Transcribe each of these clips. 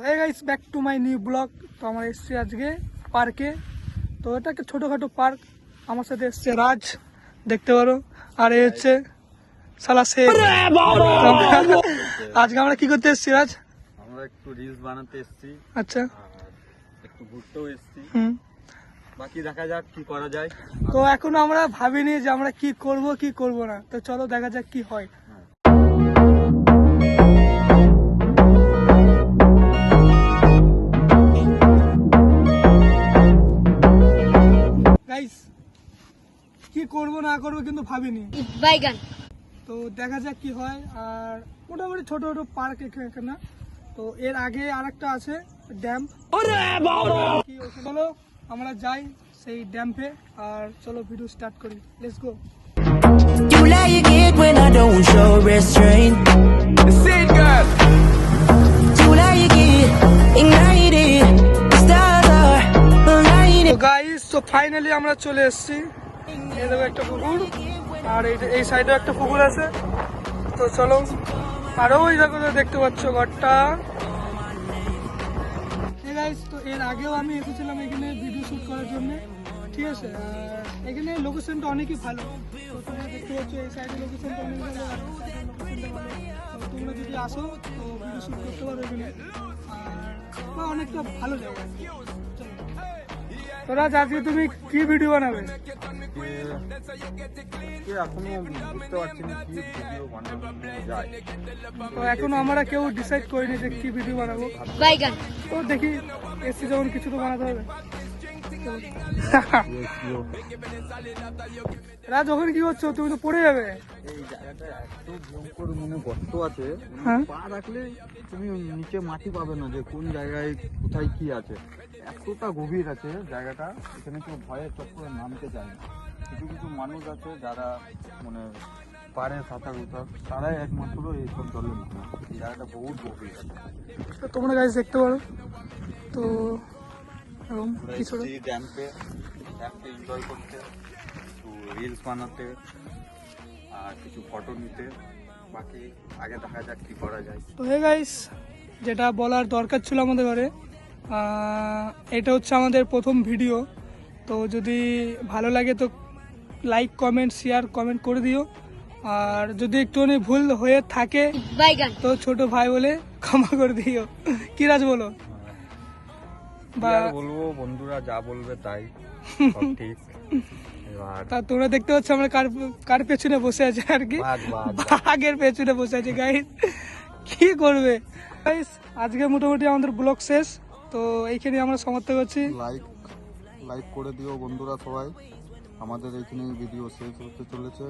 Hey guys, back to my new blog. তো আমরা এসেছি আজকে পার্কে। তো এটা একটা ছোটোখাটো পার্ক। আমার সাথে এসছে রাজ, দেখতে পারো। আর এই হচ্ছে সালা শেখ। আজকে আমরা কি করতে এসেছি রাজ? আমরা একটু রিলস বানাতে এসেছি। আচ্ছা, একটু ঘুরতেও এসেছি। বাকি দেখা যাক কি করা যায়। তো এখন আমরা ভাবিনি যে আমরা কি করব কি করব না। তো চলো দেখা যাক কি হয়। গাইস, কি করব না করব কিন্তু ভাবিনি। বাইগান। তো দেখা যাক কি হয়। আর মোটামুটি ছোট ছোট পার্ক এখানে। তো এর আগে আরেকটা আছে ড্যাম। চলো আমরা যাই সেই ড্যাম্পে। আর চলো ভিডিও স্টার্ট করি, let's go. You like it when I don't show restraint. Say it, girl. You like it, ignite it. Stars are aligning. তো গাইস, তো ফাইনালি আমরা চলে এসেছি। এই দেখো একটা পুকুর, আর এই সাইডে একটা পুকুর আছে। তো চলো, আর ওই দেখো দেখতে পাচ্ছ ঘরটা। গাইস, তো এর আগেও আমি এসেছিলাম এখানে ভিডিও শুট করার জন্য, ঠিক আছে। আর এখানে লোকেশনটা অনেকই ভালো। তো তোমরা দেখতে পাচ্ছ এই সাইডে লোকেশনটা অনেক ভালো, আর লোকেশনটা ভালো। তো তোমরা যদি আসো তো ভিডিও শুট করতে পারো এখানে। আর অনেকটা ভালো জায়গা। তোরা আজকে তুমি কি ভিডিও বানাবে? এখনো বুঝতে পারছি না কি ভিডিও বানানো যায়। তো এখনো আমরা কেউ ডিসাইড করিনি যে কি ভিডিও বানাবো। বাইগান। তো দেখি, এসে যখন কিছু তো বানাতে হবে। রাজ, ওখানে কি করছো? তুমি তো পড়ে যাবে। এই জায়গাটা এত ভয়ঙ্কর, মানে গর্ত আছে, হ্যাঁ। পা রাখলে তুমি নিচে মাটি পাবে না যে কোন জায়গায় কোথায় কি আছে। এতটা গভীর আছে জায়গাটা, এখানে কেউ ভয়ে চট করে নামতে চায় না। কিছু কিছু মানুষ আছে যারা মানে পারে সাঁতার উঠার, তারাই একমাত্র এইসব জলে নামে। এই জায়গাটা বহুত গভীর আছে। তো তোমরা গাইস দেখতে পারো। তো কিছু ড্যাম্পে এনজয় করতে, একটু রিলস বানাতে, আর কিছু ফটো নিতে। বাকি আগে দেখা যাক কি করা যায়। তো হে গাইস, যেটা বলার দরকার ছিল আমাদের ঘরে, এটা হচ্ছে আমাদের প্রথম ভিডিও। তো যদি ভালো লাগে তো লাইক কমেন্ট শেয়ার কমেন্ট করে দিও। আর যদি একটুখানি ভুল হয়ে থাকে বাইগান। তো ছোট ভাই বলে ক্ষমা করে দিও। কি রাজ বলো? বা বলবো, বন্ধুরা যা বলবে তাই সব ঠিক। এবার তা তোমরা দেখতে পাচ্ছ আমরা কার পেছনে বসে আছে আর কি, বাঘের পেছনে বসে আছে। গাইস, কি করবে? গাইস, আজকে মোটামুটি আমাদের ব্লগ শেষ। তো এইখানে আমরা সমাপ্ত করছি। লাইক করে দিও বন্ধুরা সবাই। আমাদের এইখানে ভিডিও শেষ হতে চলেছে,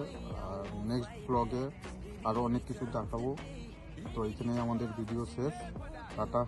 আর নেক্সট ব্লগে আরো অনেক কিছু দেখাবো। তো এইখানেই আমাদের ভিডিও শেষ। টাটা।